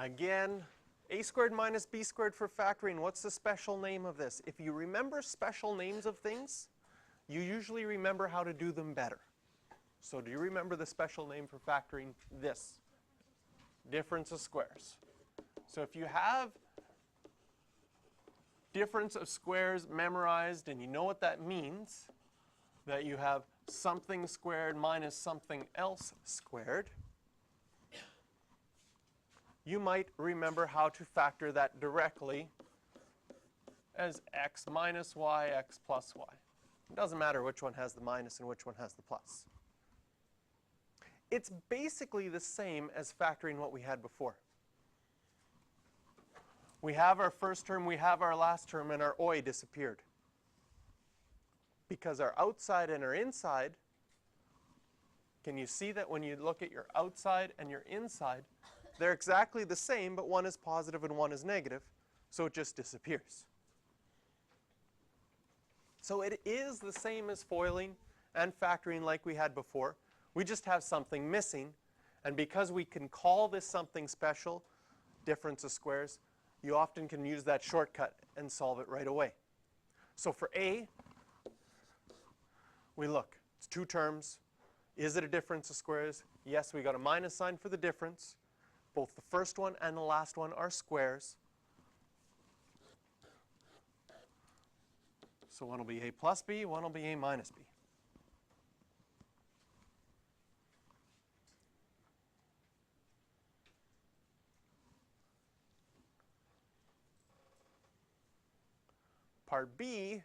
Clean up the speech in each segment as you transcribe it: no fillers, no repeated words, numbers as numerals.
Again, a squared minus b squared for factoring. What's the special name of this? If you remember special names of things, you usually remember how to do them better. So do you remember the special name for factoring? This. Difference of squares. So if you have difference of squares memorized and you know what that means, that you have something squared minus something else squared, you might remember how to factor that directly as x minus y, x plus y. It doesn't matter which one has the minus and which one has the plus. It's basically the same as factoring what we had before. We have our first term, we have our last term, and our OI disappeared. Because our outside and our inside, can you see that when you look at your outside and your inside, they're exactly the same, but one is positive and one is negative, so it just disappears. So it is the same as foiling and factoring like we had before. We just have something missing, and because we can call this something special, difference of squares, you often can use that shortcut and solve it right away. So for A, we look. It's two terms. Is it a difference of squares? Yes, we got a minus sign for the difference. Both the first one and the last one are squares. So one will be A plus B, one will be A minus B. Part B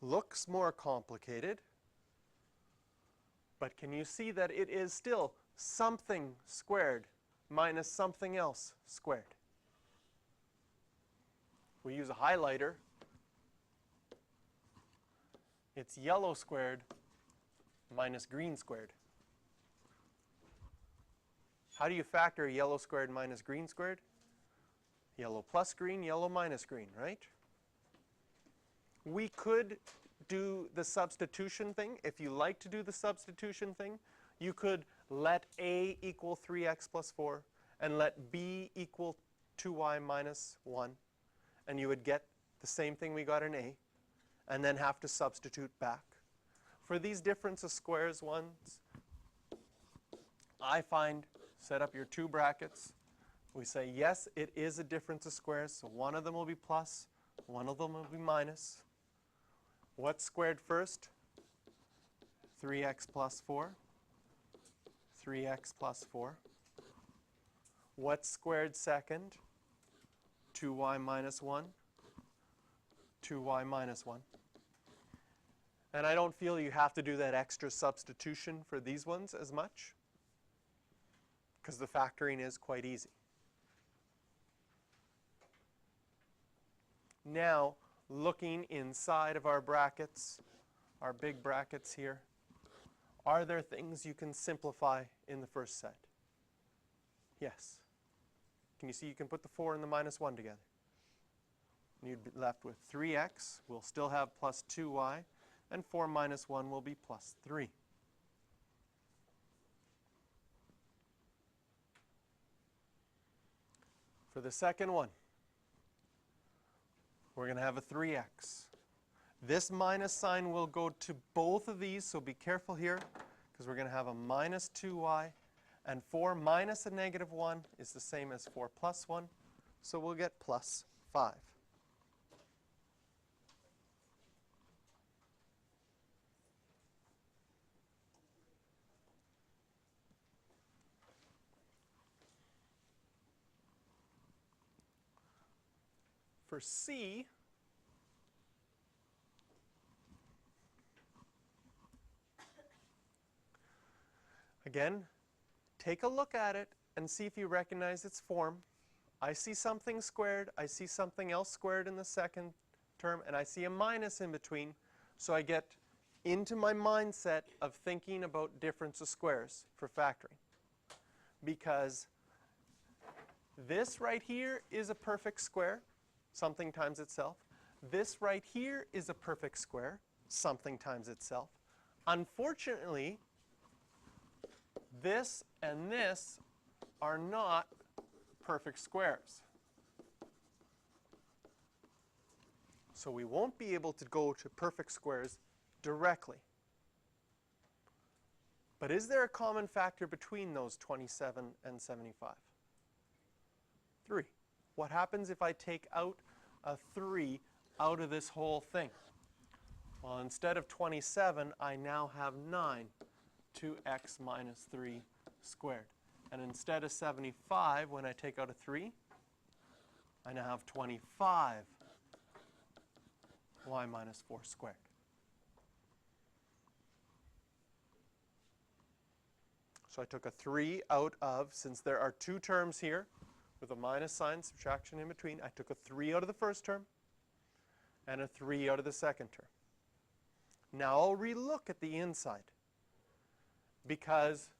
looks more complicated, but can you see that it is still something squared minus something else squared? We use a highlighter. It's yellow squared minus green squared. How do you factor yellow squared minus green squared? Yellow plus green, yellow minus green, right? We could do the substitution thing. If you like to do the substitution thing, you could let A equal 3x plus 4 and let B equal 2y minus 1, and you would get the same thing we got in A, and then have to substitute back. For these difference of squares ones, I find, set up your two brackets. We say, yes, it is a difference of squares, so one of them will be plus, one of them will be minus. What's squared first? 3x plus 4. 3x plus 4. What's squared second? 2y minus 1. 2y minus 1. And I don't feel you have to do that extra substitution for these ones as much, because the factoring is quite easy. Now, looking inside of our brackets, our big brackets here, are there things you can simplify in the first set? Yes. Can you see you can put the 4 and the minus 1 together? You'd be left with 3x. We'll still have plus 2y. And 4 minus 1 will be plus 3. For the second one, we're going to have a 3x. This minus sign will go to both of these, so be careful here, because we're going to have a minus 2y, and 4 minus a negative 1 is the same as 4 plus 1, so we'll get plus 5. For C, again, take a look at it and see if you recognize its form. I see something squared, I see something else squared in the second term, and I see a minus in between, so I get into my mindset of thinking about difference of squares for factoring. Because this right here is a perfect square, something times itself. This right here is a perfect square, something times itself. Unfortunately, this and this are not perfect squares. So we won't be able to go to perfect squares directly. But is there a common factor between those 27 and 75? 3. What happens if I take out a 3 out of this whole thing? Well, instead of 27, I now have 9, 2x minus 3 squared. And instead of 75, when I take out a 3, I now have 25 y minus 4 squared. So I took a 3 out of, since there are two terms here with a minus sign, subtraction in between, I took a 3 out of the first term and a 3 out of the second term. Now I'll relook at the inside, because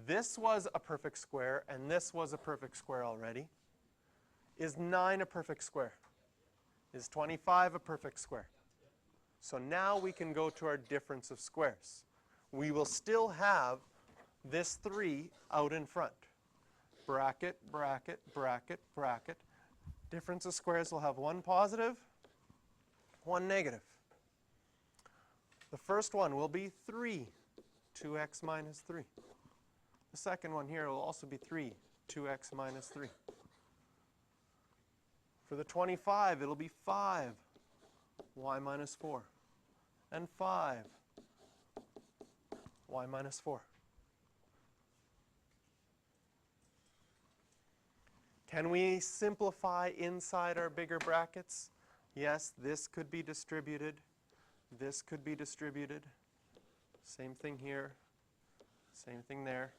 this was a perfect square and this was a perfect square already. Is 9 a perfect square? Is 25 a perfect square? So now we can go to our difference of squares. We will still have this 3 out in front. Bracket, bracket, bracket, bracket. Difference of squares will have one positive, one negative. The first one will be 3, 2x minus 3. The second one here will also be 3, 2x minus 3. For the 25, it'll be 5, y minus 4, and 5, y minus 4. Can we simplify inside our bigger brackets? Yes, this could be distributed. This could be distributed. Same thing here. Same thing there.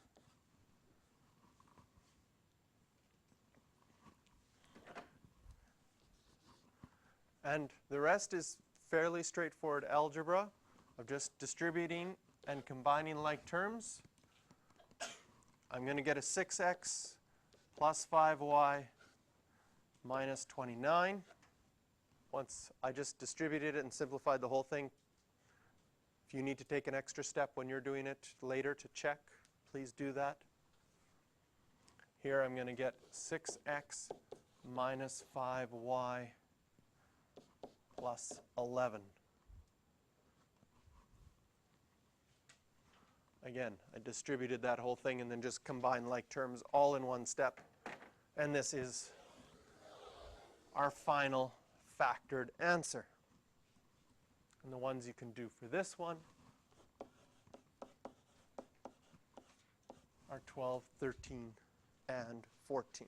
And the rest is fairly straightforward algebra of just distributing and combining like terms. I'm going to get a 6x plus 5y minus 29. Once I just distributed it and simplified the whole thing. If you need to take an extra step when you're doing it later to check, please do that. Here I'm going to get 6x minus 5y plus 11. Again, I distributed that whole thing and then just combined like terms all in one step. And this is our final factored answer. And the ones you can do for this one are 12, 13, and 14.